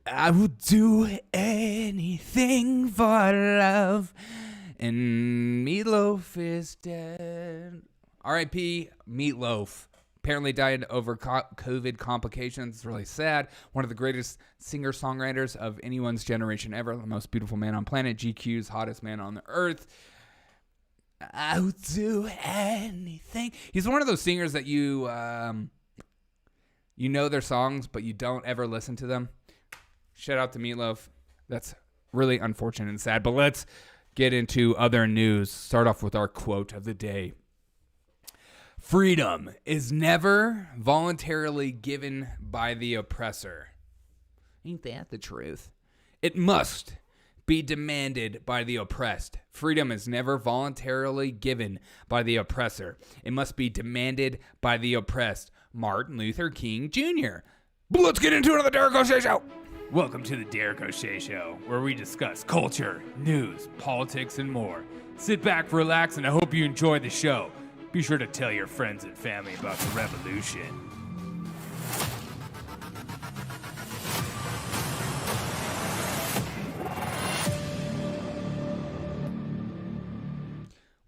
I would do anything for love. And Meatloaf is dead. R.I.P. Meatloaf. Apparently died over COVID complications. It's really sad. One of the greatest singer-songwriters of anyone's generation ever. The most beautiful man on planet. GQ's hottest man on the earth. I would do anything. He's one of those singers that you know their songs, but you don't ever listen to them. Shout out to Meatloaf. That's really unfortunate and sad. But let's get into other news. Start off with our quote of the day. Freedom is never voluntarily given by the oppressor. Ain't that the truth? It must be demanded by the oppressed. Freedom is never voluntarily given by the oppressor. It must be demanded by the oppressed. Martin Luther King Jr. But let's get into it on the Derek O'Shea Show. Welcome to the Derek O'Shea Show, where we discuss culture, news, politics, and more. Sit back, relax, and I hope you enjoy the show. Be sure to tell your friends and family about the revolution.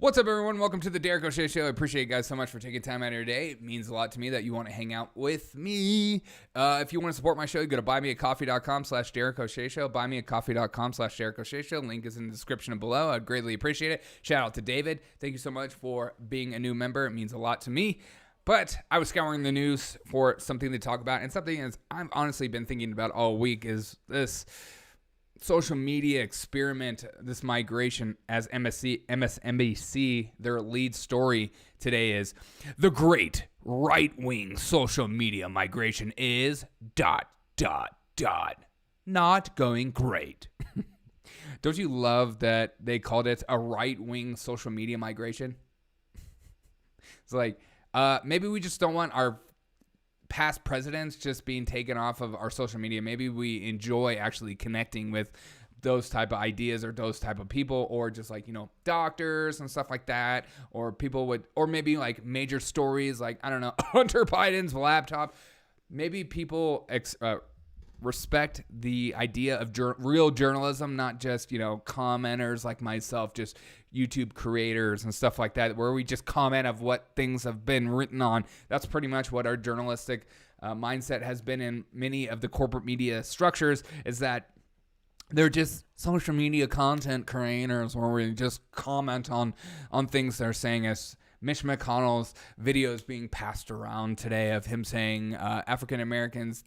What's up, everyone? Welcome to the Derek O'Shea Show. I appreciate you guys so much for taking time out of your day. It means a lot to me that you want to hang out with me. If you want to support my show, you go to buymeacoffee.com/Derek O'Shea Show. Buymeacoffee.com/Derek O'Shea Show. Link is in the description below. I'd greatly appreciate it. Shout out to David. Thank you so much for being a new member. It means a lot to me. But I was scouring the news for something to talk about, and something that I've honestly been thinking about all week is this social media experiment, this migration, as MSNBC, their lead story today is, the great right-wing social media migration is ... not going great. Don't you love that they called it a right-wing social media migration? It's like, maybe we just don't want our past presidents just being taken off of our social media. Maybe we enjoy actually connecting with those type of ideas or those type of people, or just like, doctors and stuff like that, or people would, or maybe like major stories like, I don't know, Hunter Biden's laptop. Maybe people respect the idea of real journalism, not just, commenters like myself, just YouTube creators and stuff like that, where we just comment of what things have been written on. That's pretty much what our journalistic mindset has been in many of the corporate media structures, is that they're just social media content creators where we just comment on things they're saying. As Mitch McConnell's videos being passed around today of him saying African Americans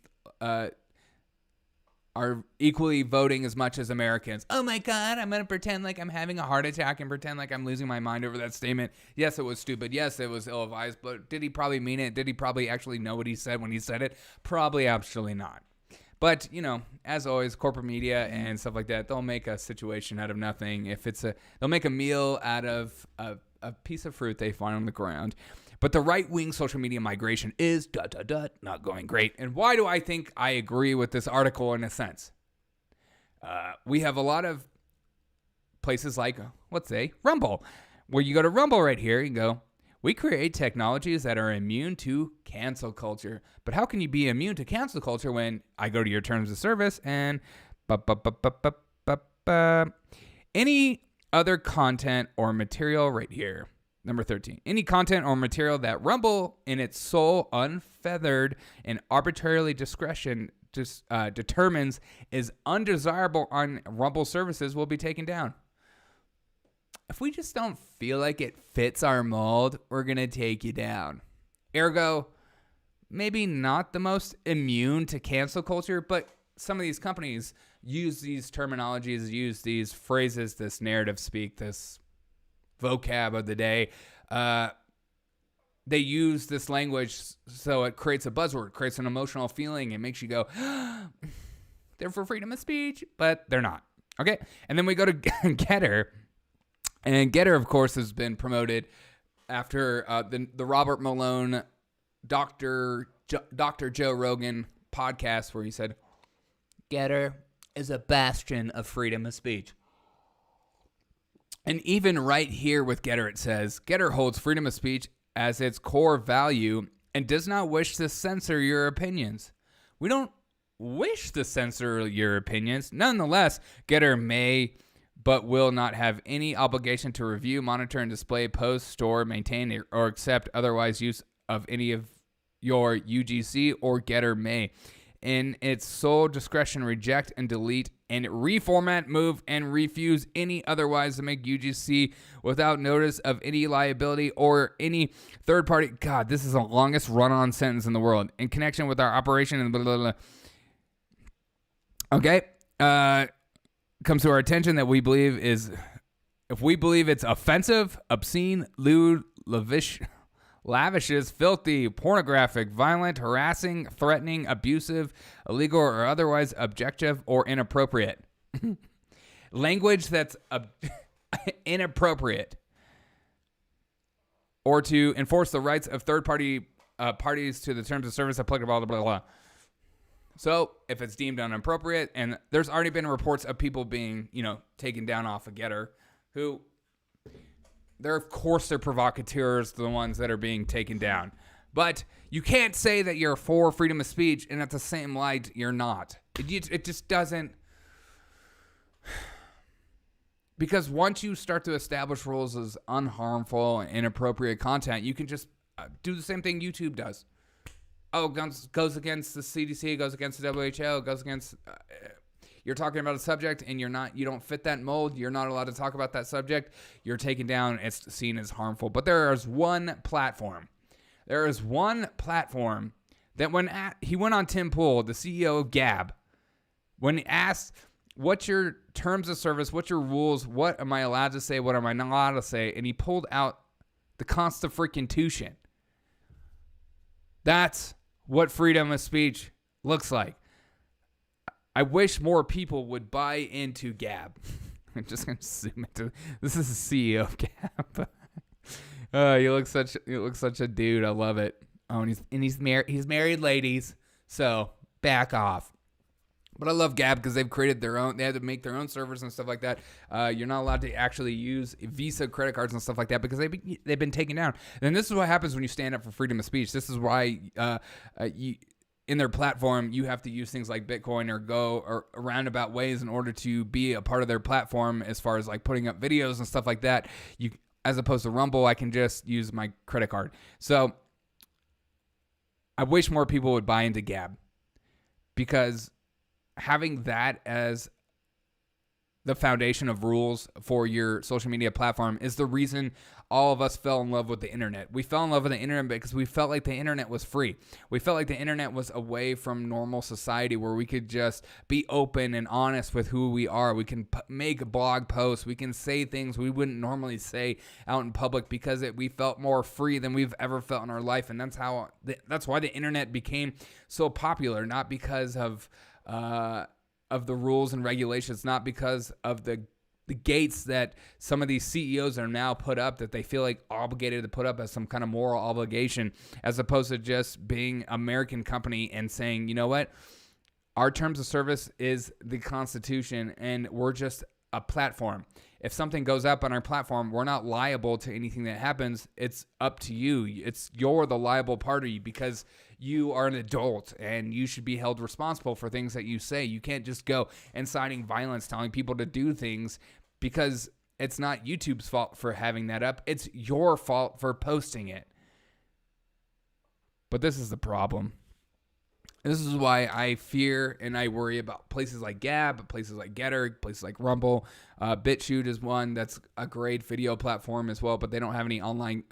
are equally voting as much as Americans. Oh my God, I'm going to pretend like I'm having a heart attack and pretend like I'm losing my mind over that statement. Yes, it was stupid. Yes, it was ill-advised, but did he probably mean it? Did he probably actually know what he said when he said it? Probably absolutely not. But, as always, corporate media and stuff like that, they'll make a situation out of nothing. They'll make a meal out of a piece of fruit they find on the ground. But the right-wing social media migration is ... not going great. And why do I think I agree with this article in a sense? We have a lot of places like, let's say, Rumble, where you go to Rumble right here, you go, we create technologies that are immune to cancel culture. But how can you be immune to cancel culture when I go to your terms of service and any other content or material right here? Number 13, any content or material that Rumble, in its sole, unfeathered, and arbitrarily discretion determines is undesirable on Rumble services will be taken down. If we just don't feel like it fits our mold, we're going to take you down. Ergo, maybe not the most immune to cancel culture, but some of these companies use these terminologies, use these phrases, this narrative speak, this vocab of the day. They use this language so it creates a buzzword, creates an emotional feeling. It makes you go, they're for freedom of speech, but they're not. Okay. And then we go to GETTR. And GETTR, of course, has been promoted after the Robert Malone, Dr. Joe Rogan podcast, where he said, GETTR is a bastion of freedom of speech. And even right here with GETTR, it says, GETTR holds freedom of speech as its core value and does not wish to censor your opinions. We don't wish to censor your opinions. Nonetheless, GETTR may but will not have any obligation to review, monitor, and display, post, store, maintain, or accept otherwise use of any of your UGC, or GETTR may, in its sole discretion, reject and delete and reformat, move, and refuse any otherwise to make UGC without notice of any liability or any third party. God, this is the longest run-on sentence in the world. In connection with our operation and blah, blah, blah. Okay. Comes to our attention that we believe is, if we believe it's offensive, obscene, lewd, lavishes, filthy, pornographic, violent, harassing, threatening, abusive, illegal, or otherwise objective or inappropriate. Language that's inappropriate. Or to enforce the rights of third parties to the terms of service applicable, blah, blah, blah. So if it's deemed inappropriate, and there's already been reports of people being, taken down off of GETTR, who, of course, they're provocateurs, the ones that are being taken down. But you can't say that you're for freedom of speech, and at the same light, you're not. It just doesn't. Because once you start to establish rules as unharmful and inappropriate content, you can just do the same thing YouTube does. Oh, goes against the CDC, goes against the WHO, goes against. You're talking about a subject and you don't fit that mold. You're not allowed to talk about that subject. You're taken down. It's seen as harmful. But there is one platform. That when he went on Tim Pool, the CEO of Gab, when he asked, what's your terms of service? What's your rules? What am I allowed to say? What am I not allowed to say? And he pulled out the Constitution. That's what freedom of speech looks like. I wish more people would buy into Gab. I'm just going to zoom into this. Is the CEO of Gab. He looks such a dude. I love it. Oh, and he's married, ladies. So back off. But I love Gab because they've created their own. They had to make their own servers and stuff like that. You're not allowed to actually use Visa credit cards and stuff like that because they've been taken down. And this is what happens when you stand up for freedom of speech. This is why in their platform you have to use things like Bitcoin or go or roundabout ways in order to be a part of their platform. As far as like putting up videos and stuff like that, as opposed to Rumble, I can just use my credit card. So I wish more people would buy into Gab because having that as the foundation of rules for your social media platform is the reason all of us fell in love with the internet. We fell in love with the internet because we felt like the internet was free. We felt like the internet was away from normal society where we could just be open and honest with who we are. We can make blog posts. We can say things we wouldn't normally say out in public because we felt more free than we've ever felt in our life. And that's why the internet became so popular, not because of the rules and regulations, not because of the gates that some of these CEOs are now put up that they feel like obligated to put up as some kind of moral obligation, as opposed to just being an American company and saying, you know what, our terms of service is the Constitution and we're just a platform. If something goes up on our platform, we're not liable to anything that happens. It's up to you. You're the liable party because you are an adult and you should be held responsible for things that you say. You can't just go inciting violence, telling people to do things, because it's not YouTube's fault for having that up. It's your fault for posting it. But this is the problem. This is why I fear and I worry about places like Gab, places like GETTR, places like Rumble. BitChute is one that's a great video platform as well, but they don't have any online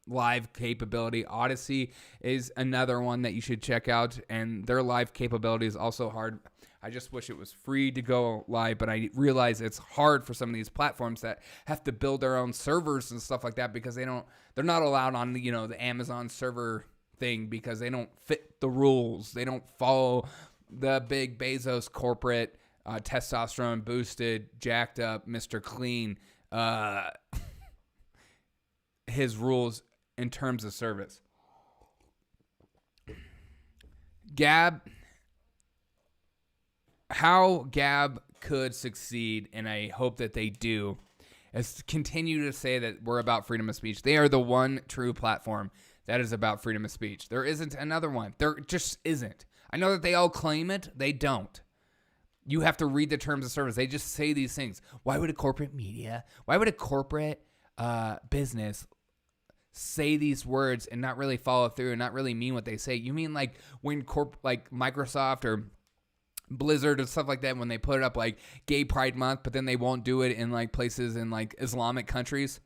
live capability. Odyssey is another one that you should check out, and their live capability is also hard. I just wish it was free to go live, but I realize it's hard for some of these platforms that have to build their own servers and stuff like that because they're not allowed on the Amazon server thing because they don't fit the rules. They don't follow the big Bezos corporate testosterone boosted, jacked up Mr. Clean his rules in terms of service. Gab, how Gab could succeed, and I hope that they do, is to continue to say that we're about freedom of speech. They are the one true platform that is about freedom of speech. There isn't another one. There just isn't. I know that they all claim it. They don't. You have to read the terms of service. They just say these things. Why would a corporate business say these words and not really follow through and not really mean what they say? You mean like when like Microsoft or Blizzard or stuff like that, when they put it up like Gay Pride Month, but then they won't do it in like places in like Islamic countries?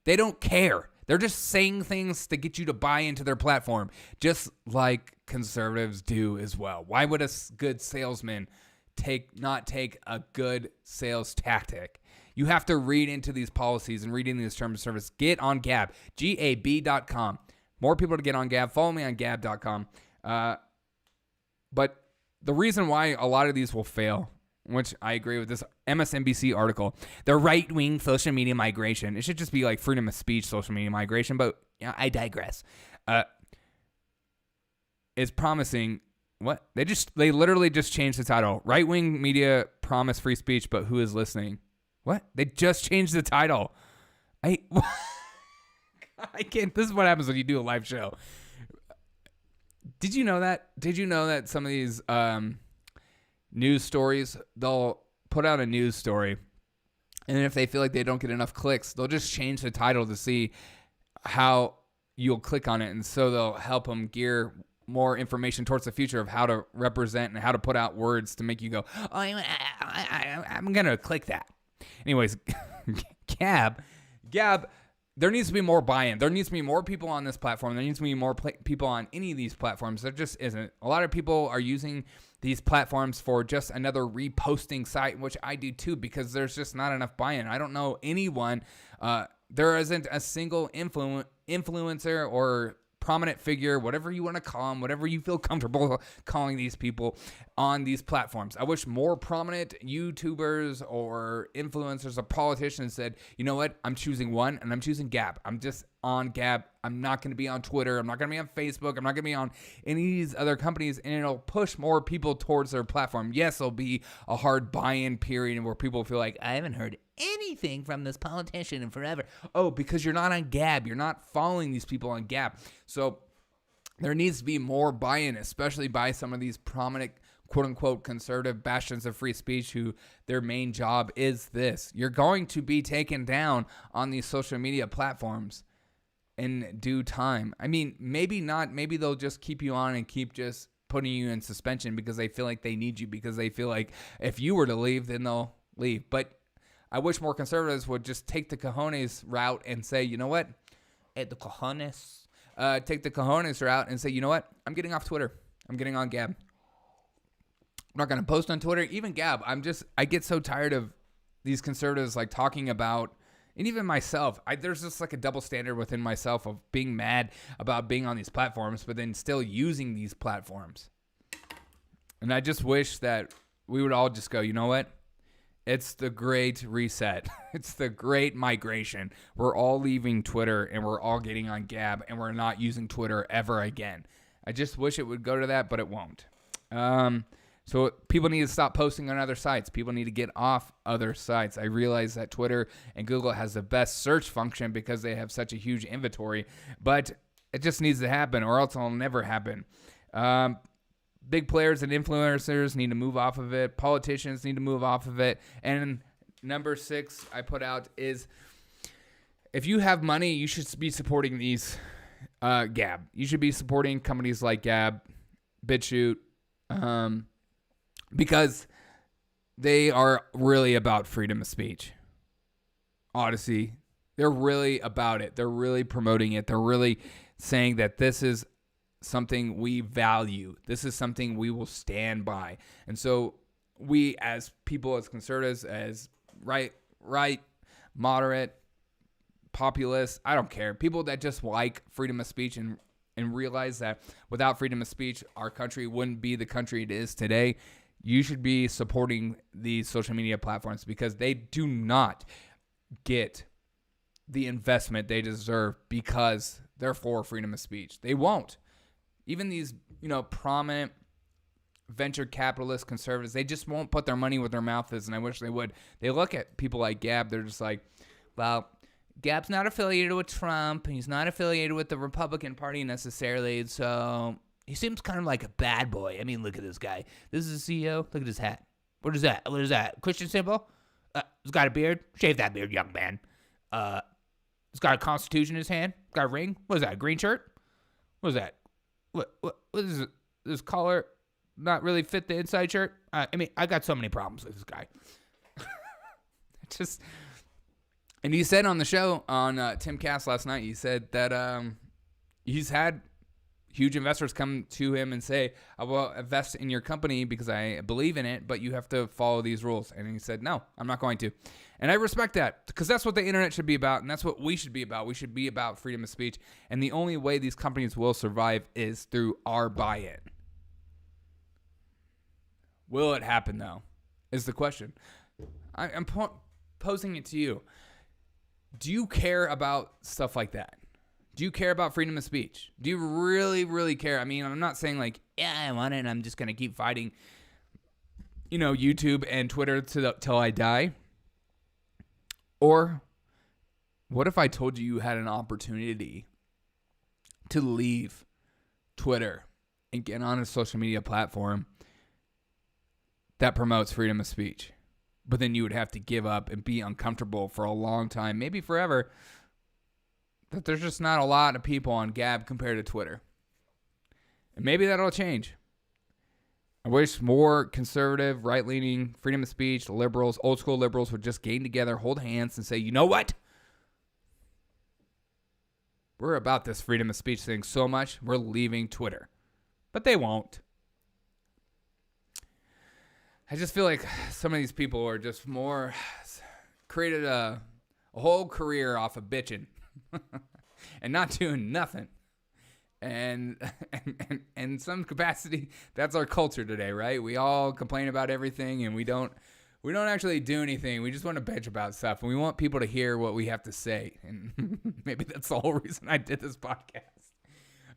They don't care. They're just saying things to get you to buy into their platform, just like conservatives do as well. Why would a good salesman not take a good sales tactic? You have to read into these policies and read into these terms of service. Get on Gab, GAB.com. More people to get on Gab. Follow me on Gab.com. But the reason why a lot of these will fail, which I agree with this MSNBC article, the right-wing social media migration. It should just be like freedom of speech social media migration, but I digress. Is promising what? They literally just changed the title. Right-wing media promise free speech, but who is listening? What? They just changed the title. I can't. This is what happens when you do a live show. Did you know that? Did you know that some of these news stories, they'll put out a news story, and then if they feel like they don't get enough clicks, they'll just change the title to see how you'll click on it, and so they'll help them gear more information towards the future of how to represent and how to put out words to make you go, oh, I'm going to click that. Anyways, Gab, there needs to be more buy-in. There needs to be more people on this platform. There needs to be more people on any of these platforms. There just isn't. A lot of people are using these platforms for just another reposting site, which I do too, because there's just not enough buy-in. I don't know anyone. There isn't a single influencer or prominent figure, whatever you want to call them, whatever you feel comfortable calling these people on these platforms. I wish more prominent YouTubers or influencers or politicians said, you know what, I'm choosing one and I'm choosing Gab. I'm just on Gab. I'm not going to be on Twitter. I'm not going to be on Facebook. I'm not going to be on any of these other companies, and it'll push more people towards their platform. Yes, there'll be a hard buy-in period where people feel like, I haven't heard anything from this politician in forever. Oh, because you're not on Gab. You're not following these people on Gab. So there needs to be more buy-in, especially by some of these prominent quote-unquote conservative bastions of free speech who their main job is this. You're going to be taken down on these social media platforms in due time. I mean, maybe not. Maybe they'll just keep you on and keep just putting you in suspension because they feel like they need you, because they feel like if you were to leave, then they'll leave. But I wish more conservatives would just take the cojones route and say, you know what? Take the cojones route and say, you know what? I'm getting off Twitter. I'm getting on Gab. I'm not going to post on Twitter, even Gab. I get so tired of these conservatives like talking about, and even myself, there's just like a double standard within myself of being mad about being on these platforms, but then still using these platforms. And I just wish that we would all just go, you know what? It's the great reset. It's the great migration. We're all leaving Twitter and we're all getting on Gab, and we're not using Twitter ever again. I just wish it would go to that, but it won't. So people need to stop posting on other sites. People need to get off other sites. I realize that Twitter and Google has the best search function because they have such a huge inventory, but it just needs to happen or else it'll never happen. Big players and influencers need to move off of it. Politicians need to move off of it. And number 6 I put out is, if you have money, you should be supporting these Gab. You should be supporting companies like Gab, BitChute, because they are really about freedom of speech. Odyssey, they're really about it. They're really promoting it. They're really saying that this is something we value. This is something we will stand by. And so we as people, as conservatives, as right, moderate, populist, I don't care. People that just like freedom of speech and realize that without freedom of speech, our country wouldn't be the country it is today. You should be supporting these social media platforms because they do not get the investment they deserve because they're for freedom of speech. They won't. Even these, prominent venture capitalist conservatives, they just won't put their money where their mouth is, and I wish they would. They look at people like Gab, they're just like, well, Gab's not affiliated with Trump, and he's not affiliated with the Republican Party necessarily, so He seems kind of like a bad boy. I mean, look at this guy. This is the CEO. Look at his hat. What is that? What is that? Christian symbol? He's got a beard. Shave that beard, young man. He's got a constitution in his hand. Got a ring. What is that? A green shirt? What is that? What is it? This collar not really fit the inside shirt? I mean, I got so many problems with this guy. And he said on the show on Tim Cass last night, he said that he's had huge investors come to him and say, I will invest in your company because I believe in it, but you have to follow these rules. And he said, no, I'm not going to. And I respect that, because that's what the internet should be about, and that's what we should be about. We should be about freedom of speech. And the only way these companies will survive is through our buy-in. Will it happen, though, is the question. I'm posing it to you. Do you care about stuff like that? Do you care about freedom of speech? Do you really, really care? I mean, I'm not saying like, yeah, I want it, and I'm just going to keep fighting, YouTube and Twitter till I die. Or what if I told you had an opportunity to leave Twitter and get on a social media platform that promotes freedom of speech? But then you would have to give up and be uncomfortable for a long time, maybe forever, that there's just not a lot of people on Gab compared to Twitter. And maybe that'll change. I wish more conservative, right-leaning, freedom of speech, liberals, old school liberals would just gain together, hold hands, and say, you know what? We're about this freedom of speech thing so much, we're leaving Twitter. But they won't. I just feel like some of these people are just more, created a whole career off of bitching and not doing nothing. And in some capacity, that's our culture today, right? We all complain about everything, and we don't actually do anything. We just want to bitch about stuff, and we want people to hear what we have to say. And maybe that's the whole reason I did this podcast.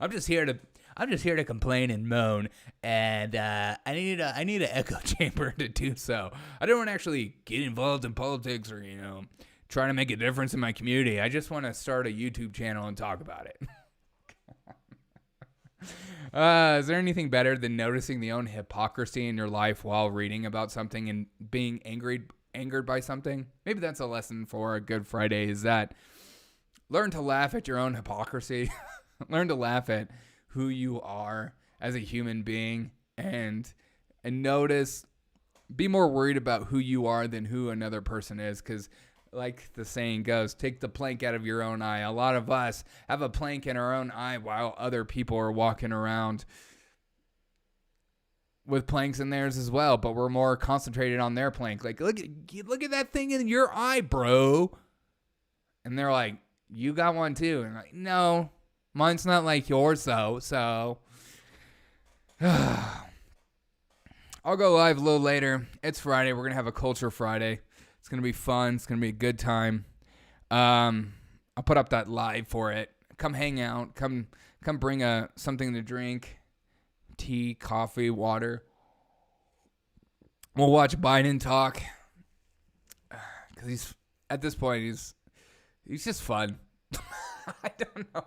I'm just here to complain and moan, and I need an echo chamber to do so. I don't want to actually get involved in politics or try to make a difference in my community. I just want to start a YouTube channel and talk about it. Is there anything better than noticing the own hypocrisy in your life while reading about something and being angered by something? Maybe that's a lesson for a Good Friday, is that learn to laugh at your own hypocrisy. Learn to laugh at who you are as a human being, and notice, be more worried about who you are than who another person is, because like the saying goes, take the plank out of your own eye. A lot of us have a plank in our own eye while other people are walking around with planks in theirs as well, but we're more concentrated on their plank. Like, look at that thing in your eye, bro. And they're like, you got one too. And I'm like, no, mine's not like yours though. So I'll go live a little later. It's Friday. We're going to have a Culture Friday. It's going to be fun. It's going to be a good time. I'll put up that live for it. Come hang out. Come bring something to drink. Tea, coffee, water. We'll watch Biden talk. Because at this point, he's just fun. I don't know.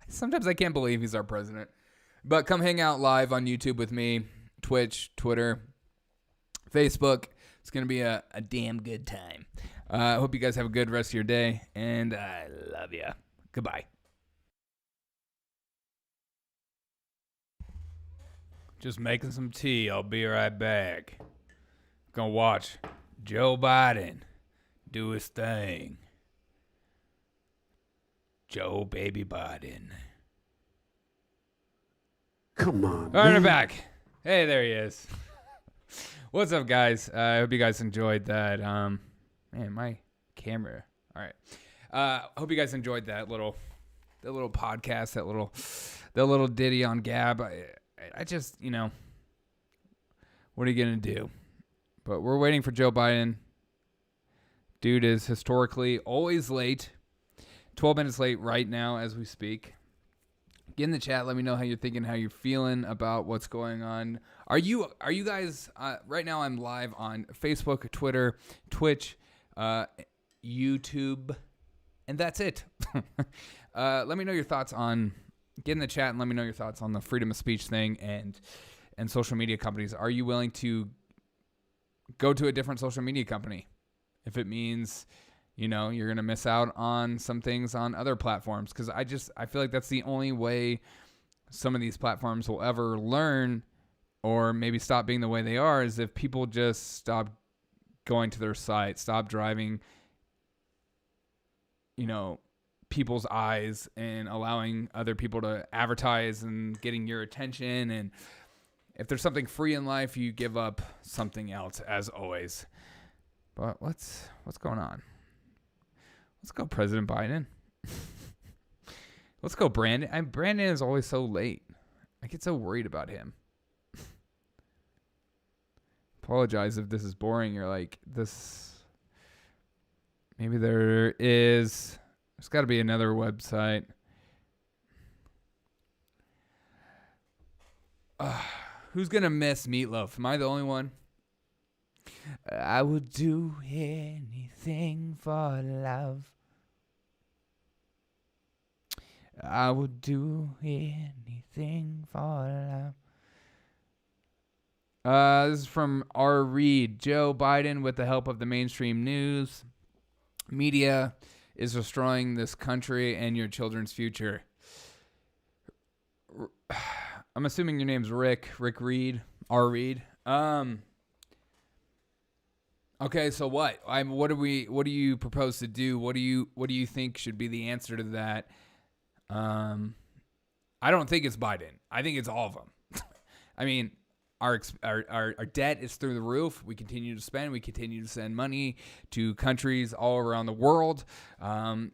Sometimes I can't believe he's our president. But come hang out live on YouTube with me. Twitch, Twitter, Facebook. It's going to be a damn good time. I hope you guys have a good rest of your day, and I love you. Goodbye. Just making some tea. I'll be right back. Gonna watch Joe Biden do his thing. Joe Baby Biden. Come on, All right, we're back. Hey, there he is. What's up, guys? I hope you guys enjoyed that. Man, my camera. All right. Hope you guys enjoyed that little podcast, that little ditty on Gab. I just, what are you gonna do? But we're waiting for Joe Biden. Dude is historically always late. 12 minutes late right now as we speak. Get in the chat. Let me know how you're thinking, how you're feeling about what's going on. Are you guys, right now I'm live on Facebook, Twitter, Twitch, YouTube, and that's it. Let me know your thoughts on get in the chat and let me know your thoughts on the freedom of speech thing and social media companies. Are you willing to go to a different social media company if it means, you're going to miss out on some things on other platforms? Because I feel like that's the only way some of these platforms will ever learn or maybe stop being the way they are, is if people just stop going to their site, stop driving, people's eyes and allowing other people to advertise and getting your attention. And if there's something free in life, you give up something else, as always. But what's going on? Let's go President Biden. Let's go Brandon. Brandon is always so late. I get so worried about him. Apologize if this is boring. You're like, this. Maybe there's got to be another website. Who's going to miss Meatloaf? Am I the only one? I would do anything for love. I would do anything for love. This is from R. Reed. Joe Biden, with the help of the mainstream news media, is destroying this country and your children's future. I'm assuming your name's Rick Reed, R. Reed. Okay, so what? What do you propose to do? What do you think should be the answer to that? I don't think it's Biden. I think it's all of them. I mean, our debt is through the roof. We continue to spend. We continue to send money to countries all around the world.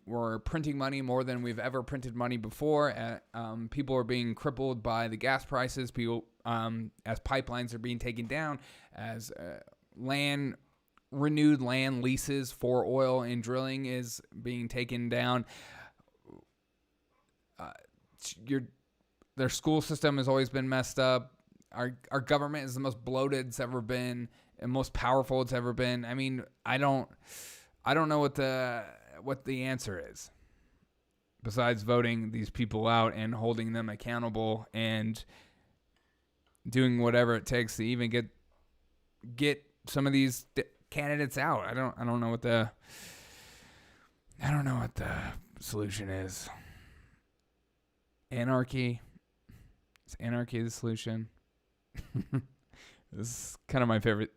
We're printing money more than we've ever printed money before. People are being crippled by the gas prices. People, as pipelines are being taken down, as renewed land leases for oil and drilling is being taken down. Their school system has always been messed up. Our government is the most bloated it's ever been and most powerful it's ever been. I mean, I don't know what the answer is, besides voting these people out and holding them accountable and doing whatever it takes to even get some of these candidates out. I don't know what the solution is. Anarchy. Is anarchy the solution? This is kind of my favorite.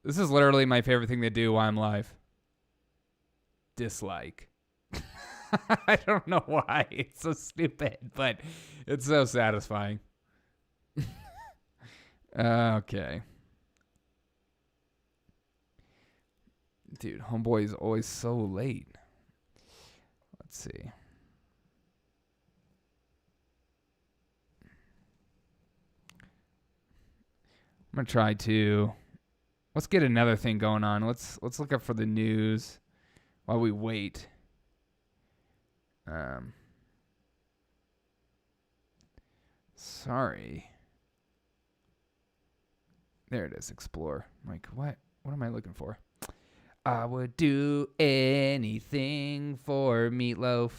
This is literally my favorite thing to do while I'm live. Dislike. I don't know why. It's so stupid, but it's so satisfying. Okay. Dude, homeboy is always so late. Let's see. I'm gonna try to. Let's get another thing going on. Let's look up for the news while we wait. Sorry. There it is. Explore. I'm like, what? What am I looking for? I would do anything for Meatloaf.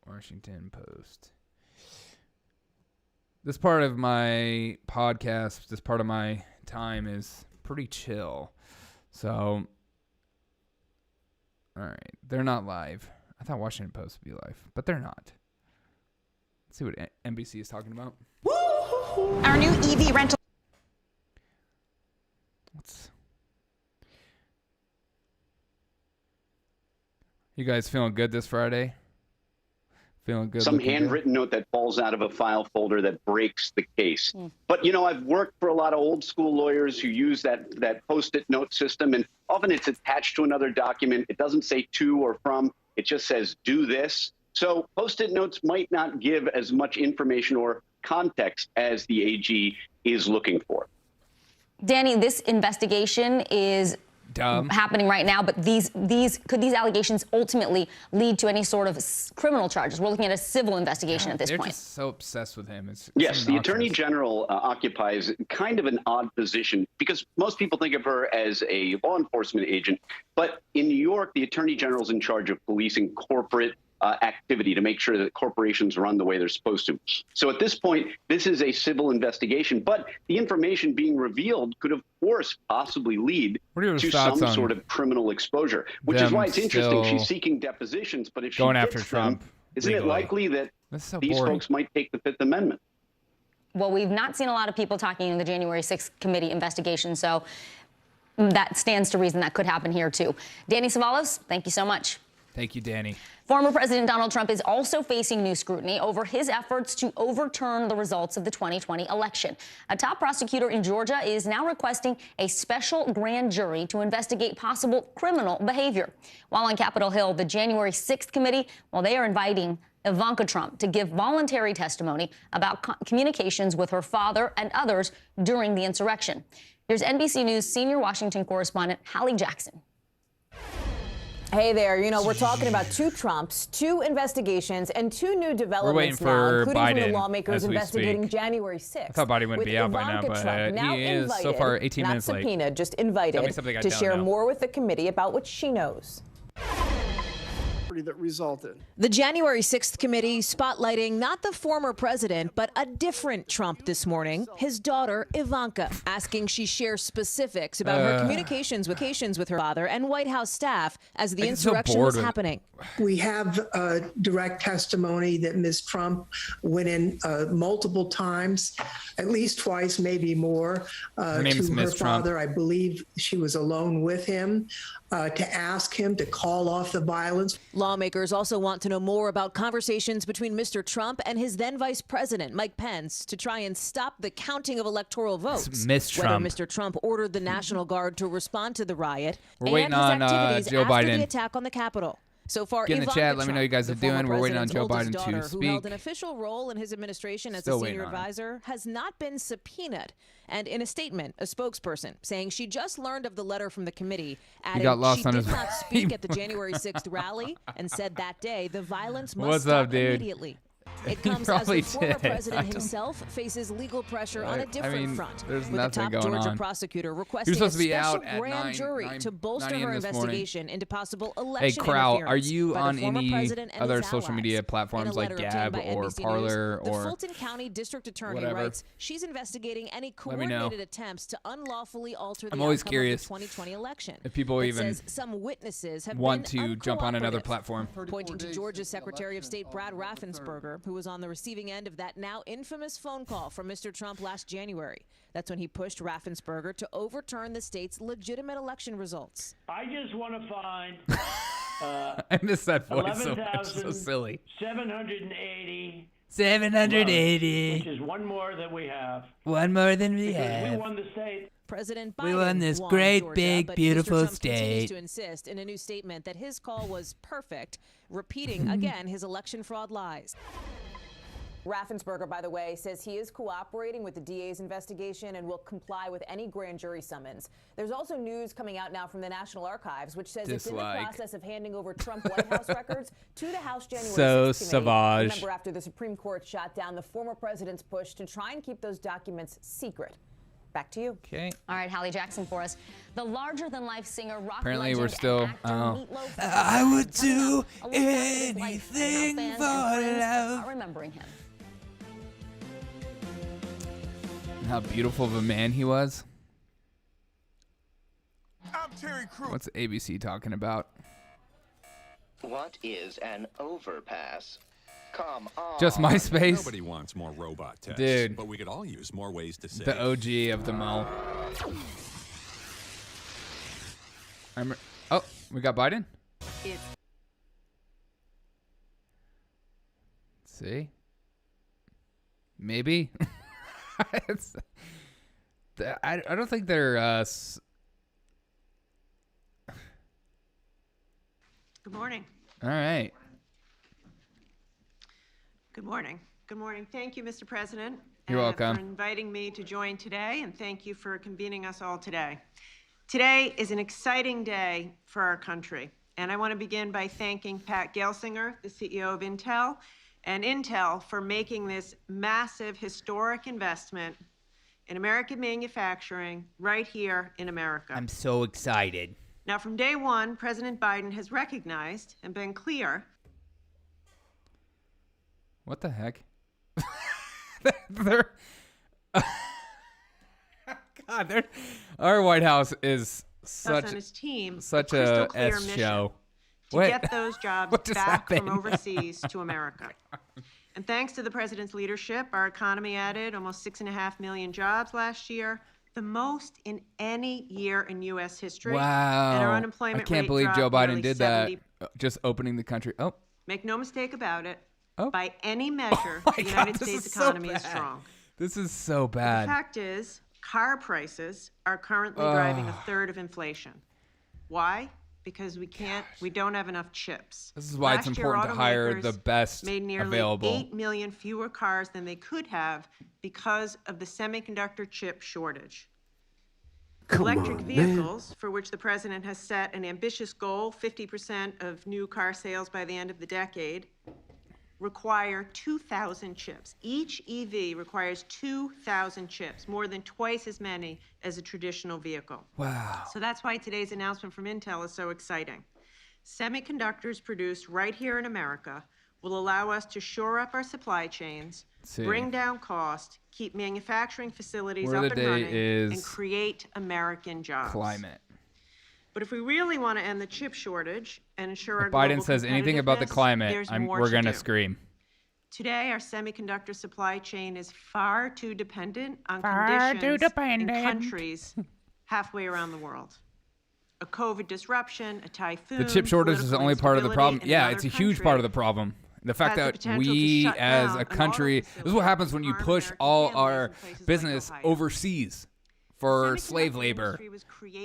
Washington Post. This part of my podcast, this part of my time is pretty chill. So, all right. They're not live. I thought Washington Post would be live, but they're not. Let's see what NBC is talking about. Our new EV rental. You guys feeling good this Friday? Feeling good? Some handwritten note that falls out of a file folder that breaks the case. But, you know, I've worked for a lot of old school lawyers who use that Post-it note system, and often it's attached to another document. It doesn't say to or from. It just says do this. So Post-it notes might not give as much information or context as the AG is looking for. Danny, this investigation is happening right now. But these allegations ultimately lead to any sort of criminal charges? We're looking at a civil investigation at this point. They're just so obsessed with him. Yes, the Attorney General occupies kind of an odd position because most people think of her as a law enforcement agent. But in New York, the Attorney General is in charge of policing corporate activity to make sure that corporations run the way they're supposed to. So at this point, this is a civil investigation, but the information being revealed could, of course, possibly lead to some sort of criminal exposure, which is why it's interesting. She's seeking depositions, but if she going after gets Trump, them, isn't it likely that these folks might take the Fifth Amendment? Well, we've not seen a lot of people talking in the January 6th committee investigation, so that stands to reason that could happen here, too. Danny Savalos, thank you so much. Thank you, Danny. Former President Donald Trump is also facing new scrutiny over his efforts to overturn the results of the 2020 election. A top prosecutor in Georgia is now requesting a special grand jury to investigate possible criminal behavior. While on Capitol Hill, the January 6th committee, they are inviting Ivanka Trump to give voluntary testimony about communications with her father and others during the insurrection. Here's NBC News senior Washington correspondent Hallie Jackson. Hey there, we're talking about two Trumps, two investigations, and two new developments now, including Biden, from the lawmakers investigating January 6th. I thought Biden would be out by now, but he is so far 18 minutes late. Not subpoenaed, just invited to share more with the committee about what she knows. That resulted. The January 6th committee spotlighting not the former president, but a different Trump this morning, his daughter Ivanka, asking she share specifics about her communications with her father and White House staff as the insurrection was happening. We have direct testimony that Ms. Trump went in multiple times, at least twice, maybe more, to her father. I believe she was alone with him to ask him to call off the violence. Lawmakers also want to know more about conversations between Mr. Trump and his then Vice President, Mike Pence, to try and stop the counting of electoral votes. Whether Mr. Trump ordered the National Guard to respond to the riot and his activities after the attack on the Capitol. So far, get in the chat. Let me know how you guys are doing. We're waiting on Joe Biden to speak. Who held an official role in his administration as a senior advisor, has not been subpoenaed. And in a statement, a spokesperson saying she just learned of the letter from the committee, added she did not speak at the January 6th rally and said that day the violence must stop immediately. It comes as the former president himself faces legal pressure on a different front. There's with a top Georgia prosecutor requesting a special grand jury to bolster her investigation into possible election Crowell, interference. are you by on the former any president and other his social allies. media platforms like Gab or Parler The or Fulton County District Attorney writes she's investigating any coordinated attempts to unlawfully alter the outcome of the 2020 election. If people even says some witnesses have want been to jump on another platform. Pointing to Georgia's Secretary of State Brad Raffensperger, who was on the receiving end of that now infamous phone call from Mr. Trump last January. That's when he pushed Raffensperger to overturn the state's legitimate election results. I just want to find I miss that voice so much. So silly. 780. 780. Which is one more than we have. One more than we have. We won the state. President Biden we won this great, Georgia, big, beautiful Mr. Trump state. Continues to insist in a new statement that his call was perfect, repeating again his election fraud lies. Raffensperger, by the way, says he is cooperating with the DA's investigation and will comply with any grand jury summons. There's also news coming out now from the National Archives, which says it's in the process of handing over Trump White House records to the House January 6th committee. Remember, after the Supreme Court shot down the former president's push to try and keep those documents secret. Back to you. Okay. All right, Hallie Jackson for us. The larger-than-life singer, rock Apparently legend, we're still. Meatloaf, I would do anything for love. Are remembering him. How beautiful of a man he was. I'm Terry Crews. What's ABC talking about? What is an overpass? Come on. Just MySpace? Nobody wants more robot tests. Dude. But we could all use more ways to save. The OG of them all. Oh, we got Biden? Let's see. Maybe. I don't think they're Good morning. All right. Good morning. Good morning. Thank you, Mr. President. You're welcome. For inviting me to join today, and thank you for convening us all today. Today is an exciting day for our country, and I want to begin by thanking Pat Gelsinger, the CEO of Intel, and Intel for making this massive, historic investment in American manufacturing right here in America. I'm so excited. Now, from day one, President Biden has recognized and been clear. What the heck? Our White House is On his team, such crystal a clear S mission show. to get those jobs back from overseas to America. And thanks to the president's leadership, our economy added almost 6.5 million jobs last year, the most in any year in U.S. history. Wow. And our unemployment I can't rate believe Joe dropped Biden nearly did 70. that. Just opening the country. Oh. Make no mistake about it. Oh. By any measure, my the God, United this States is so economy is bad. strong. This is so The bad. fact is, car prices are currently driving a third of inflation. Why? Because we don't have enough chips. This is why it's Last year, important to hire the automakers best made nearly available. 8 million fewer cars than they could have because of the semiconductor chip shortage. Electric vehicles, for which the president has set an ambitious goal, 50% of new car sales by the end of the decade, require 2,000 chips. Each EV requires 2,000 chips, more than twice as many as a traditional vehicle. Wow. So that's why today's announcement from Intel is so exciting. Semiconductors produced right here in America will allow us to shore up our supply chains, bring down cost, keep manufacturing facilities Word up of the and day running, is and create American jobs. Climate. But if we really want to end the chip shortage and ensure our If Biden global says anything about the competitiveness, climate, there's more we're to going to do. scream. Today, our semiconductor supply chain is far too dependent on conditions in countries halfway around the world. A COVID disruption, a typhoon. The chip shortage is only part of the problem. Yeah, it's a huge part of the problem. The fact that we, as a country, this is what happens when you push all our business overseas for slave labor.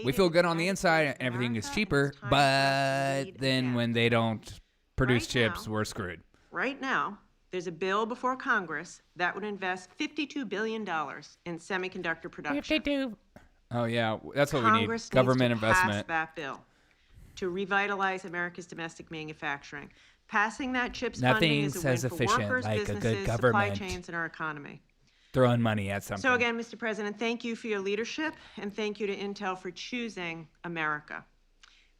We feel good on the inside and everything is cheaper, but then when they don't produce chips, we're screwed. Right now, there's a bill before Congress that would invest $52 billion in semiconductor production. 52. Oh, yeah, that's what Congress we need. Government needs to investment. pass that bill to revitalize America's domestic manufacturing. Passing that CHIPS funding is a win for workers, businesses, supply chains, and our economy. Throwing money at something. So again, Mr. President, thank you for your leadership, and thank you to Intel for choosing America.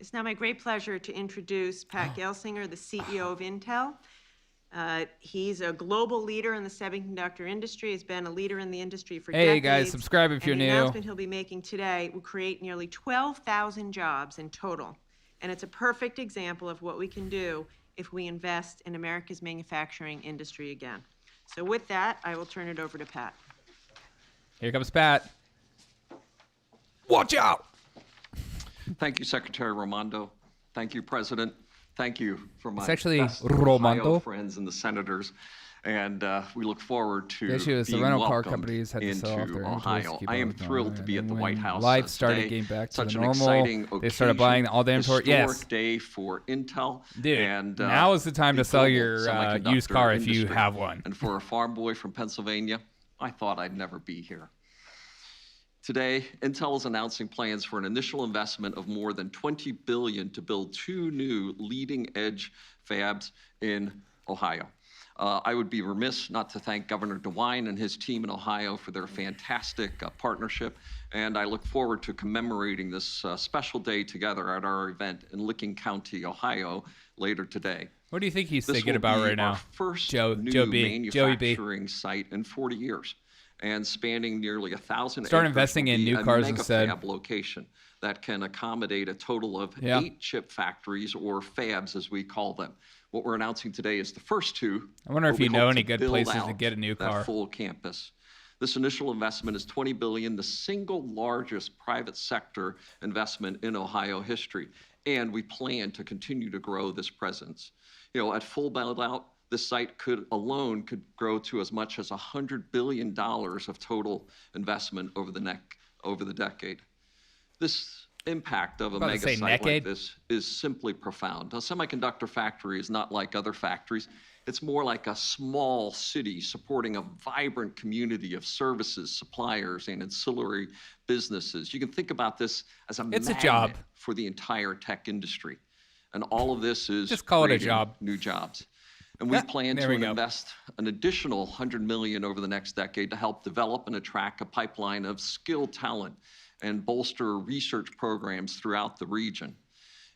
It's now my great pleasure to introduce Pat Gelsinger, the CEO of Intel. He's a global leader in the semiconductor industry, has been a leader in the industry for decades. Hey guys, subscribe if you're The new. announcement he'll be making today will create nearly 12,000 jobs in total. And it's a perfect example of what we can do if we invest in America's manufacturing industry again. So with that, I will turn it over to Pat. Here comes Pat. Watch out! Thank you, Secretary Raimondo. Thank you, President. Thank you for my It's actually best Raimondo. Ohio friends and the senators. And we look forward to The issue is the being rental car welcomed companies had to sell off into their Ohio. inventories to keep I am everything thrilled going. to be at And the when White House life started today. getting back to Such the an normal, exciting they started buying all the inventory. Yes. Historic day for Intel. Dude, and, now is the time to sell global your semiconductor used car if you industry. have one. And for a farm boy from Pennsylvania, I thought I'd never be here. Today, Intel is announcing plans for an initial investment of more than $20 billion to build 2 new leading-edge fabs in Ohio. I would be remiss not to thank Governor DeWine and his team in Ohio for their fantastic partnership, and I look forward to commemorating this special day together at our event in Licking County, Ohio, later today. What do you think he's This thinking will about be right now? Our first Joey new B. Joey B. manufacturing site in 40 years, and spanning nearly 1,000 Start acres, investing will in be new a cars mega instead. fab location that can accommodate a total of Yeah. 8 chip factories, or fabs as we call them. What we're announcing today is the first 2. I wonder if but we you know hope any to good build places to out get a new car. that full campus. This initial investment is $20 billion, the single largest private sector investment in Ohio history, and we plan to continue to grow this presence. You know, at full build-out, this site could grow to as much as $100 billion of total investment over the decade. This impact of a mega site like this is simply profound. A semiconductor factory is not like other factories. It's more like a small city supporting a vibrant community of services, suppliers, and ancillary businesses. You can think about this as a magnet for the entire tech industry. And all of this is just call it a job. New jobs. And we plan to invest an additional $100 million over the next decade to help develop and attract a pipeline of skilled talent and bolster research programs throughout the region.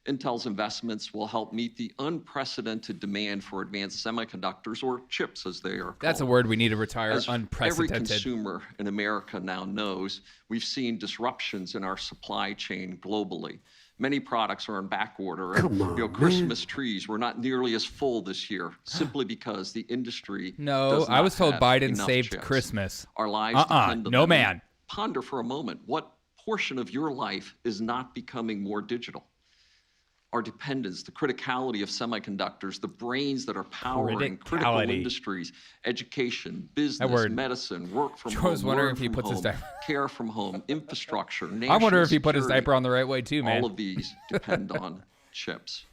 Intel's investments will help meet the unprecedented demand for advanced semiconductors, or chips as they are called. That's a word we need to retire, as unprecedented. Every consumer in America now knows we've seen disruptions in our supply chain globally. Many products are in back order. Christmas trees were not nearly as full this year simply because the industry does not I was told have Biden saved chips. Christmas. Our lives depend on no them. man. Ponder for a moment, what portion of your life is not becoming more digital? Our dependence, the criticality of semiconductors, the brains that are powering critical industries, education, business, medicine, work from home, wondering if he puts his care from home, infrastructure, national I wonder if he put his security. diaper on the right way too, man. All of these depend on chips.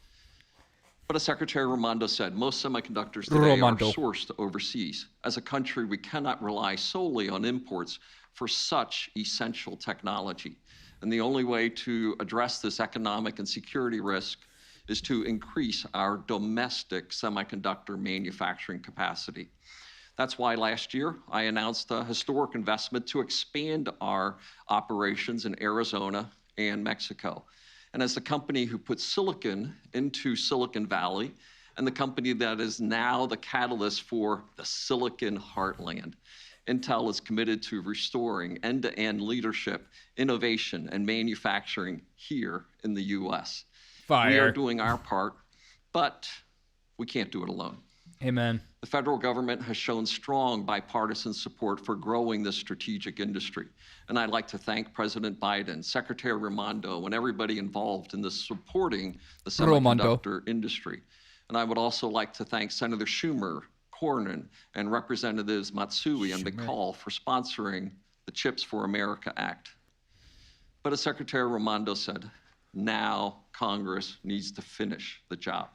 But as Secretary Raimondo said, most semiconductors today are sourced overseas. As a country, we cannot rely solely on imports for such essential technology. And the only way to address this economic and security risk is to increase our domestic semiconductor manufacturing capacity. That's why last year I announced a historic investment to expand our operations in Arizona and Mexico. And as the company who put silicon into Silicon Valley, and the company that is now the catalyst for the Silicon Heartland, Intel is committed to restoring end-to-end leadership, innovation, and manufacturing here in the U.S. We are doing our part, but we can't do it alone. Amen. The federal government has shown strong bipartisan support for growing this strategic industry. And I'd like to thank President Biden, Secretary Raimondo, and everybody involved in supporting the semiconductor industry. And I would also like to thank Senator Schumer, Cornyn, and Representatives Matsui and McCall for sponsoring the Chips for America Act. But as Secretary Raimondo said, now Congress needs to finish the job.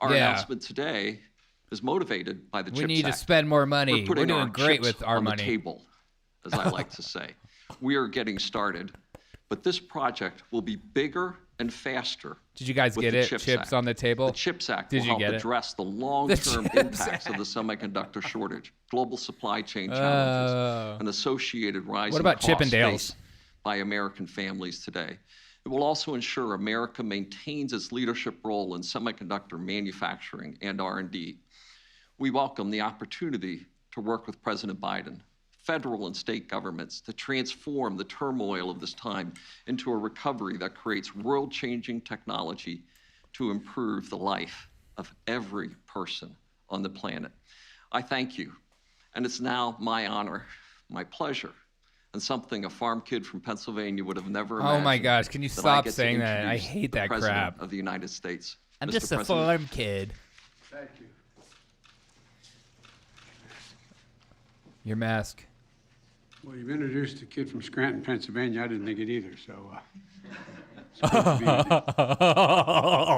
Our announcement today is motivated by the CHIPS Act. We need to spend more money. We're doing great with our money. On the table, as I like to say. We are getting started, but this project will be bigger and faster. Did you guys get it? Chips on the table? The CHIPS Act will help address the long-term impacts of the semiconductor shortage, global supply chain challenges, and associated rising costs faced by American families today. It will also ensure America maintains its leadership role in semiconductor manufacturing and R&D. We welcome the opportunity to work with President Biden, federal and state governments, to transform the turmoil of this time into a recovery that creates world-changing technology to improve the life of every person on the planet. I thank you, and it's now my honor, my pleasure, and something a farm kid from Pennsylvania would have never imagined. Oh my gosh, can you stop saying that? I hate that crap. President of the United States. I'm just a farm kid. Thank you. Your mask. Well, you've introduced a kid from Scranton, Pennsylvania. I didn't think it either, so it's great to be with you.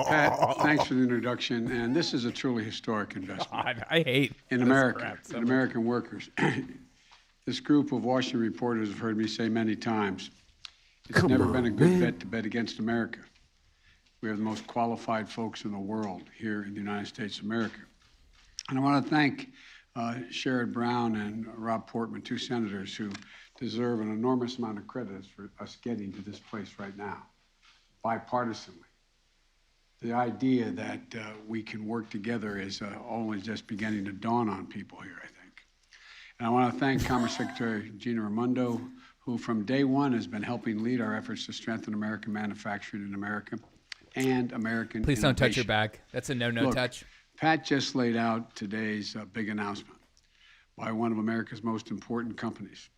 Pat, thanks for the introduction, and this is a truly historic investment. God, I hate in America, in American workers. This group of Washington reporters have heard me say many times, it's never been a good bet to bet against America. We have the most qualified folks in the world here in the United States of America. And I want to thank Sherrod Brown and Rob Portman, two senators who deserve an enormous amount of credit for us getting to this place right now, bipartisanly. The idea that we can work together is only just beginning to dawn on people here, I think. And I want to thank Commerce Secretary Gina Raimondo, who from day one has been helping lead our efforts to strengthen American manufacturing in America and American Please don't touch your innovation. bag. That's a no touch. Pat just laid out today's big announcement by one of America's most important companies.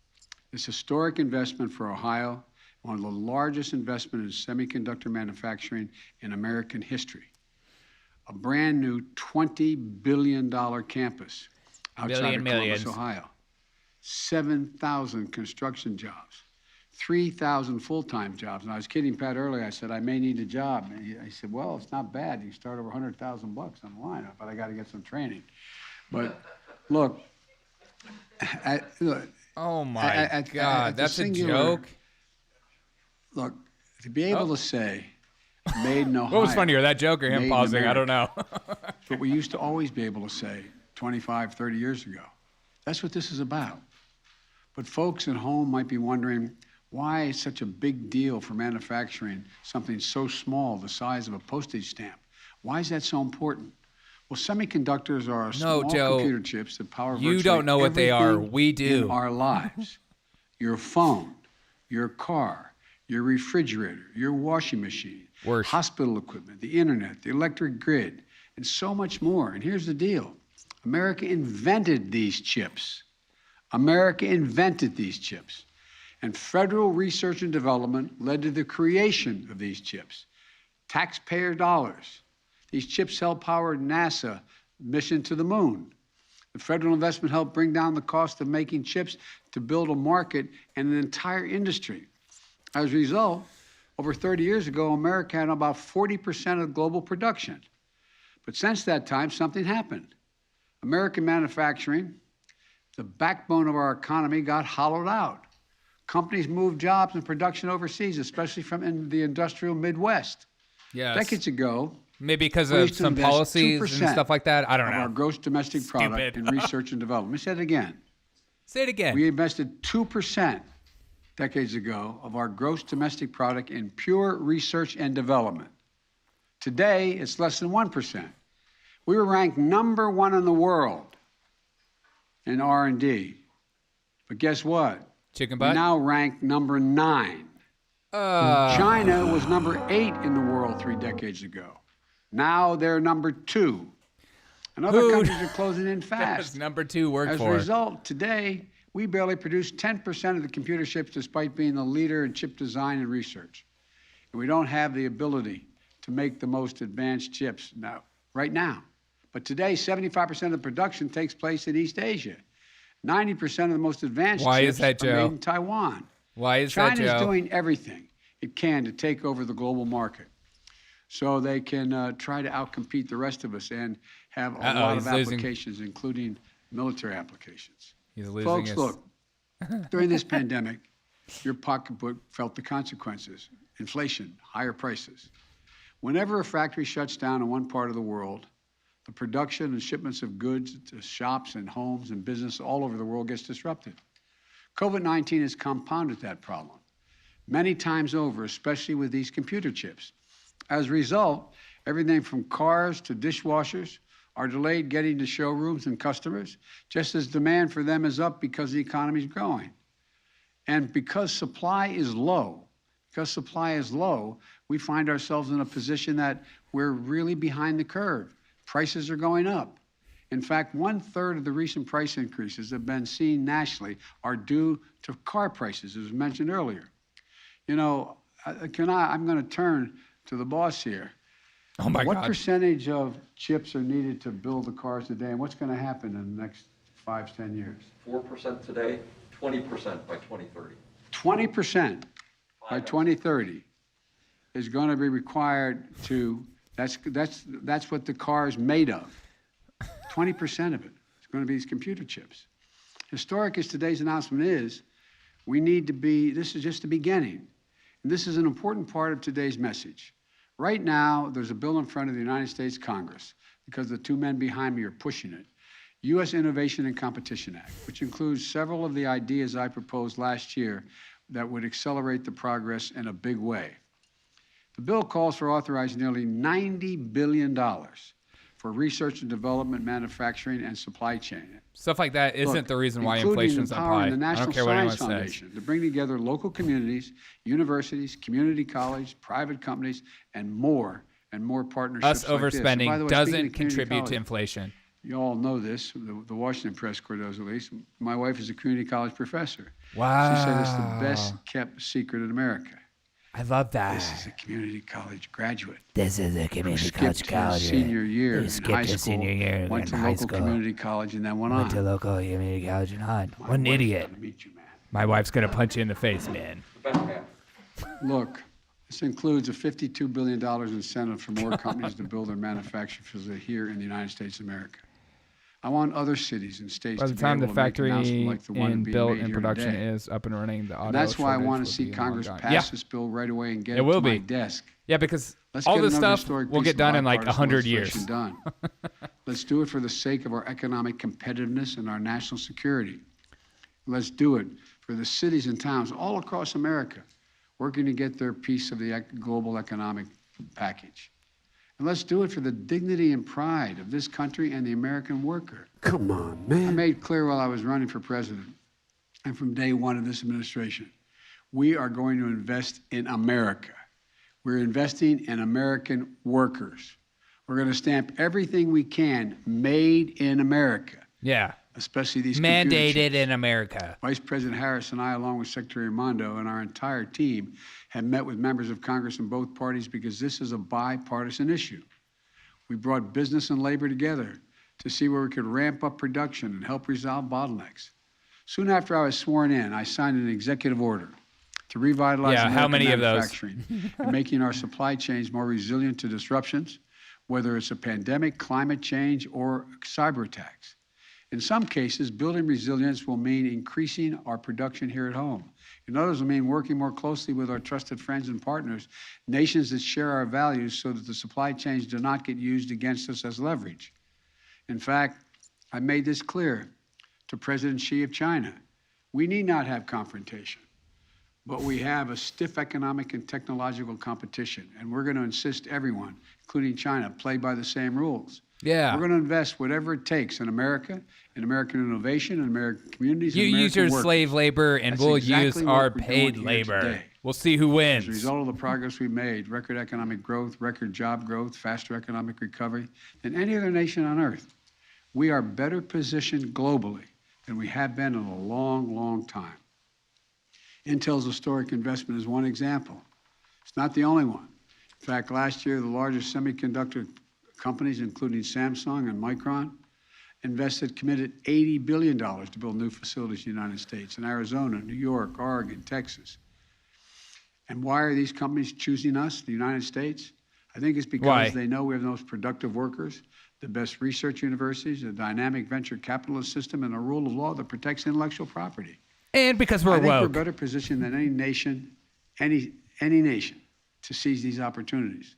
This historic investment for Ohio, one of the largest investments in semiconductor manufacturing in American history. A brand new $20 billion campus outside of Columbus, Ohio. 7,000 construction jobs, 3,000 full-time jobs. And I was kidding Pat earlier. I said, I may need a job. And he said, well, it's not bad. You start over $100,000 on the line, but I got to get some training. But look, oh my God, that's a joke. Look, to be able to say, made in Ohio. What was funnier, that joke or him pausing? I don't know. But we used to always be able to say 25, 30 years ago. That's what this is about. But folks at home might be wondering, why it's such a big deal for manufacturing something so small, the size of a postage stamp? Why is that so important? Well, semiconductors are small computer chips that power virtually you don't know what they are. We do. In our lives. Your phone, your car, your refrigerator, your washing machine, hospital equipment, the internet, the electric grid, and so much more. And here's the deal. America invented these chips. America invented these chips. And federal research and development led to the creation of these chips. Taxpayer dollars. These chips helped power NASA mission to the moon. The federal investment helped bring down the cost of making chips to build a market and an entire industry. As a result, over 30 years ago, America had about 40% of global production. But since that time, something happened. American manufacturing, the backbone of our economy, got hollowed out. Companies moved jobs and production overseas, especially from in the industrial Midwest. Yes. Decades ago, maybe because of some policies and stuff like that. I don't know. Our gross domestic product in research and development. Let me say it again. Say it again. We invested 2% decades ago of our gross domestic product in pure research and development. Today, it's less than 1%. We were ranked number 1 in the world in R&D. But guess what? Chicken butt? We now rank number 9. China was number 8 in the world 3 decades ago. Now they're number 2. And other countries are closing in fast. Number 2 workforce. As a result, today, we barely produce 10% of the computer chips despite being the leader in chip design and research. And we don't have the ability to make the most advanced chips right now. But today, 75% of the production takes place in East Asia. 90% of the most advanced chips are made in Taiwan. Why is that, Joe? China's doing everything it can to take over the global market so they can try to outcompete the rest of us and have a lot of applications, including military applications. He's losing Folks, look, during this pandemic, your pocketbook felt the consequences. Inflation, higher prices. Whenever a factory shuts down in one part of the world, the production and shipments of goods to shops and homes and business all over the world gets disrupted. COVID-19 has compounded that problem many times over, especially with these computer chips. As a result, everything from cars to dishwashers are delayed getting to showrooms and customers, just as demand for them is up because the economy is growing. And because supply is low, we find ourselves in a position that we're really behind the curve. Prices are going up. In fact, 1/3 of the recent price increases that have been seen nationally are due to car prices, as mentioned earlier. You know, I'm going to turn to the boss here. Oh my God. What percentage of chips are needed to build the cars today, and what's going to happen in the next 5-10 years? 4% today, 20% by 2030. 20% by 2030 is going to be required to. That's what the car is made of. 20% of it is going to be these computer chips. Historic as today's announcement is, this is just the beginning. And this is an important part of today's message. Right now, there's a bill in front of the United States Congress, because the 2 men behind me are pushing it, U.S. Innovation and Competition Act, which includes several of the ideas I proposed last year that would accelerate the progress in a big way. The bill calls for authorizing nearly $90 billion for research and development, manufacturing, and supply chain. Stuff like that isn't the reason why inflation's up high. The National I don't care what anyone Science Foundation says. to bring together local communities, universities, community college, private companies, and more partnerships. Us overspending like this. doesn't contribute to inflation. You all know this. The Washington Press Corps does, at least. My wife is a community college professor. Wow. She said it's the best kept secret in America. I love that. This is a community college graduate. This is a community college graduate. Senior year in skipped high his school. senior year Went to local community college and then went on. Went to local community college and on. What an idiot. Meet you, man. My wife's going to punch you in the face, man. Look, this includes a $52 billion incentive for more companies to build their manufacturing facilities here in the United States of America. I want other cities and states By to the be time able the to make an factory announcement like the one and being built made and here production today. is up and running, the auto And that's why I shortage want to will see be Congress long gone. pass Yeah. this bill right away and get It it will to my be. desk. Yeah, because Let's all get this another stuff historic will piece get of done in like bipartisan 100 years. legislation done. Let's do it for the sake of our economic competitiveness and our national security. Let's do it for the cities and towns all across America working to get their piece of the global economic package. And let's do it for the dignity and pride of this country and the American worker. Come on, man. I made clear while I was running for president and from day one of this administration, we are going to invest in America. We're investing in American workers. We're going to stamp everything we can made in America. Yeah. Especially these mandated in America. Vice President Harris and I, along with Secretary Raimondo and our entire team, have met with members of Congress in both parties because this is a bipartisan issue. We brought business and labor together to see where we could ramp up production and help resolve bottlenecks. Soon after I was sworn in, I signed an executive order to revitalize American manufacturing and making our supply chains more resilient to disruptions, whether it's a pandemic, climate change, or cyber attacks. In some cases, building resilience will mean increasing our production here at home. In others, will mean working more closely with our trusted friends and partners, nations that share our values so that the supply chains do not get used against us as leverage. In fact, I made this clear to President Xi of China. We need not have confrontation, but we have a stiff economic and technological competition, and we're going to insist everyone, including China, play by the same rules. Yeah. We're going to invest whatever it takes in America, in American innovation, in American communities. You and American use your workers. slave labor, and That's we'll exactly use what our we're doing paid here labor. today. We'll see who wins. As a result of the progress we made, record economic growth, record job growth, faster economic recovery than any other nation on earth, we are better positioned globally than we have been in a long, long time. Intel's historic investment is one example. It's not the only one. In fact, last year, the largest semiconductor companies, including Samsung and Micron, committed $80 billion to build new facilities in the United States, in Arizona, New York, Oregon, Texas. And why are these companies choosing us, the United States? I think it's because they know we have the most productive workers, the best research universities, a dynamic venture capitalist system, and a rule of law that protects intellectual property. And because we're I think woke. we're better positioned than any nation, any nation, to seize these opportunities.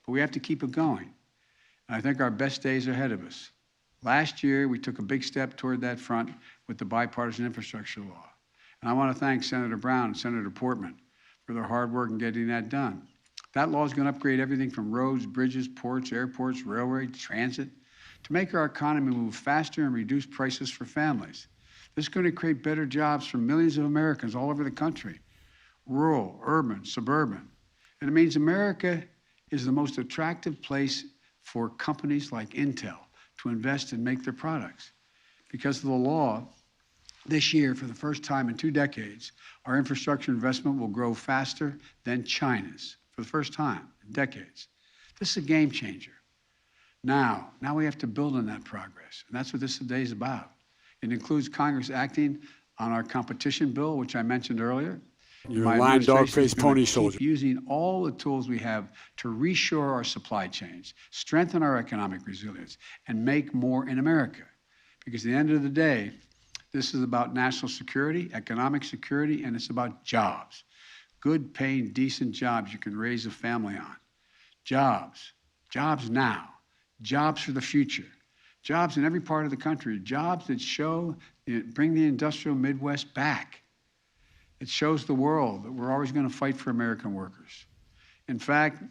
But we have to keep it going. And I think our best days are ahead of us. Last year, we took a big step toward that front with the Bipartisan Infrastructure Law. And I want to thank Senator Brown and Senator Portman for their hard work in getting that done. That law is going to upgrade everything from roads, bridges, ports, airports, railroads, transit, to make our economy move faster and reduce prices for families. This is going to create better jobs for millions of Americans all over the country, rural, urban, suburban. And it means America is the most attractive place for companies like Intel to invest and make their products. Because of the law, this year, for the first time in 2 decades, our infrastructure investment will grow faster than China's, for the first time in decades. This is a game changer. Now we have to build on that progress, and that's what this today is about. It includes Congress acting on our competition bill, which I mentioned earlier. You're a lying dog-faced pony soldier. Using all the tools we have to reshore our supply chains, strengthen our economic resilience, and make more in America. Because at the end of the day, this is about national security, economic security, and it's about jobs. Good paying, decent jobs you can raise a family on. Jobs. Jobs now. Jobs for the future. Jobs in every part of the country. Jobs that bring the industrial Midwest back. It shows the world that we're always going to fight for American workers. In fact,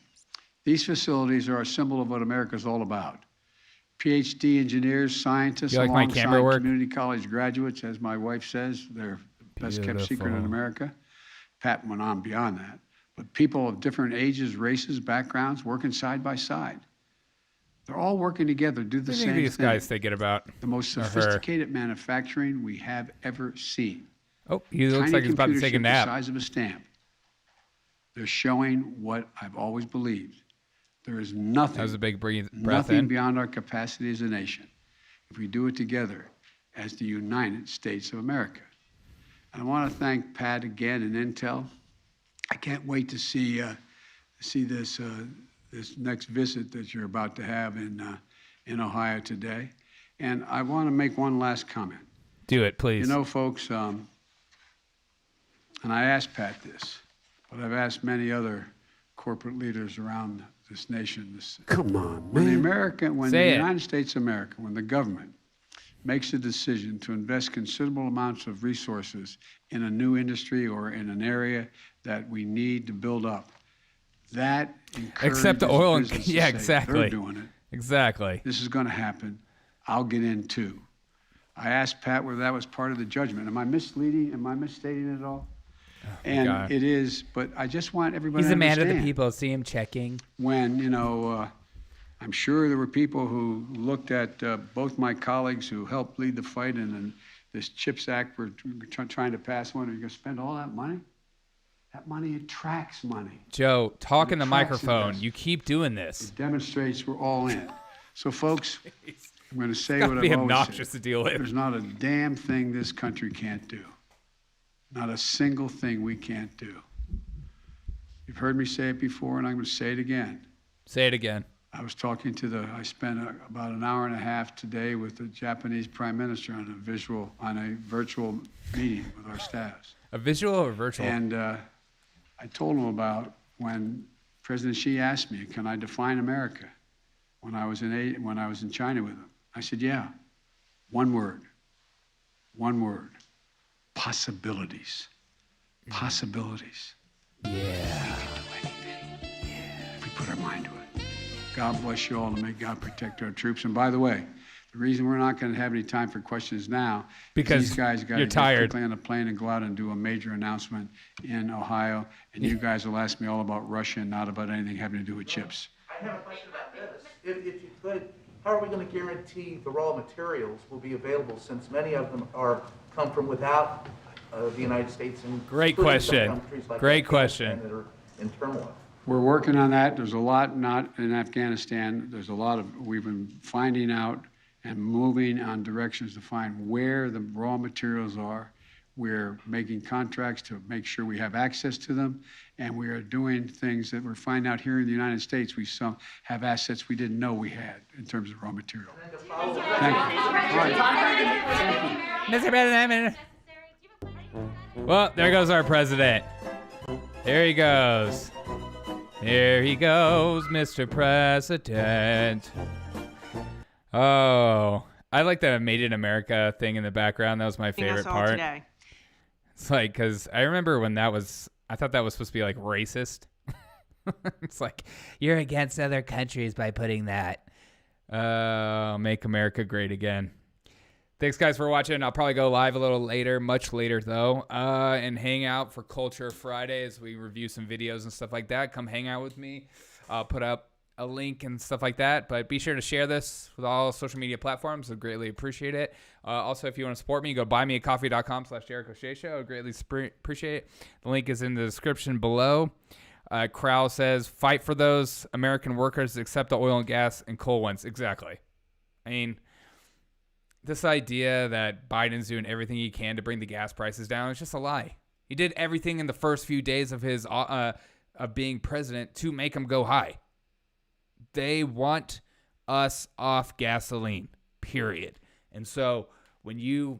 these facilities are a symbol of what America's all about. PhD engineers, scientists, alongside community college graduates, as my wife says, they're the best kept secret in America. Pat went on beyond that. But people of different ages, races, backgrounds, working side by side. They're all working together, do the same thing. These guys thinking about the most sophisticated manufacturing we have ever seen. Oh, he looks like he's about to take a nap. The size of a stamp. They're showing what I've always believed. There is nothing. That was a big breath nothing in. beyond our capacity as a nation if we do it together as the United States of America. And I want to thank Pat again and Intel I can't wait to see this this next visit that you're about to have in Ohio today. And I want to make one last comment. Do it, please. You know, folks, and I asked Pat this, but I've asked many other corporate leaders around this nation. Come on, When the man. United States of America, when the government makes a decision to invest considerable amounts of resources in a new industry or in an area that we need to build up, that encourages Except the oil and business to yeah, say, exactly. They're doing it. Exactly. This is going to happen. I'll get in too. I asked Pat whether that was part of the judgment. Am I misleading? Am I misstating it at all? And God. it is, but I just want everybody He's to a man of understand. the people. See him checking. When, you know, I'm sure there were people who looked at both my colleagues who helped lead the fight in this CHIPS Act we're trying to pass. When are you going to spend all that money? That money attracts money. Joe, talk in the attracts microphone. investment. You keep doing this. It demonstrates we're all in. So, folks, I'm going to say gotta what be I've always obnoxious said. to deal with. There's not a damn thing this country can't do. Not a single thing we can't do. You've heard me say it before, and I'm going to say it again. Say it again. I was talking I spent about an hour and a half today with the Japanese Prime Minister on a virtual meeting with our staffs. A visual or virtual? And I told him about when President Xi asked me, "Can I define America?" When I was in China with him, I said, "Yeah, one word, possibilities, possibilities." Yeah. We can do anything. If we put our mind to it. God bless you all, and may God protect our troops. And by the way, the reason we're not going to have any time for questions now because is these guys got to get quickly on a plane and go out and do a major announcement in Ohio, and you guys will ask me all about Russia and not about anything having to do with chips. I have a question about this. If you could, how are we going to guarantee the raw materials will be available since many of them come from without the United States and Great including some question. countries like Great Afghanistan question. that are in turmoil? We're working on that. There's a lot not in Afghanistan. There's a lot we've been finding out and moving on directions to find where the raw materials are. We're making contracts to make sure we have access to them, and we are doing things that we're finding out here in the United States. We have assets we didn't know we had in terms of raw material. Thank you. Mr. President. Well, there goes our president. There he goes. There he goes, Mr. President. Oh, I like the Made in America thing in the background. That was my favorite part. Today. It's like, because I remember when I thought that was supposed to be like racist. It's like, you're against other countries by putting that. Make America great again. Thanks, guys, for watching. I'll probably go live a little later, much later, though, and hang out for Culture Friday as we review some videos and stuff like that. Come hang out with me. I'll put up a link and stuff like that, but be sure to share this with all social media platforms. I'd greatly appreciate it. Also, if you want to support me, go buymeacoffee.com/JerichoShay Show. I'd greatly appreciate it. The link is in the description below. Crowell says, fight for those American workers, except the oil and gas and coal ones. Exactly. I mean, this idea that Biden's doing everything he can to bring the gas prices down is just a lie. He did everything in the first few days of his of being president to make them go high. They want us off gasoline, period. And so when you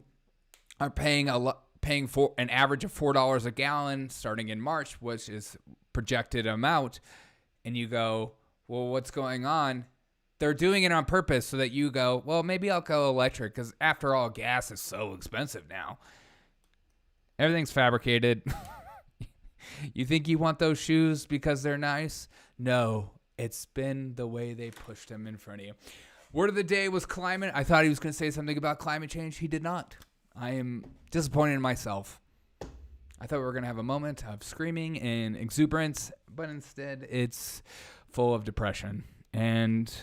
are paying for an average of $4 a gallon starting in March, which is projected amount, and you go, well, what's going on? They're doing it on purpose so that you go, well, maybe I'll go electric because after all, gas is so expensive now. Everything's fabricated. You think you want those shoes because they're nice? No, it's been the way they pushed them in front of you. Word of the day was climate. I thought he was going to say something about climate change. He did not. I am disappointed in myself. I thought we were going to have a moment of screaming and exuberance, but instead it's full of depression. And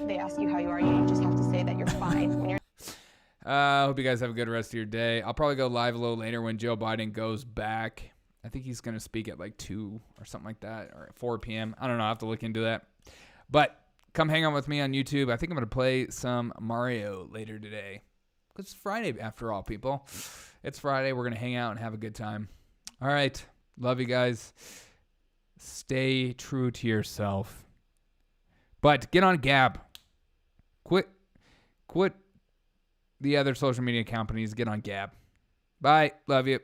They ask you how you are, you just have to say that you're fine. When you're hope you guys have a good rest of your day. I'll probably go live a little later when Joe Biden goes back. I think he's going to speak at like 2 or something like that, or at 4 p.m. I don't know. I'll have to look into that. But come hang out with me on YouTube. I think I'm going to play some Mario later today. It's Friday after all, people. It's Friday. We're going to hang out and have a good time. All right. Love you guys. Stay true to yourself. But get on Gab. Quit the other social media companies. Get on Gab. Bye. Love you.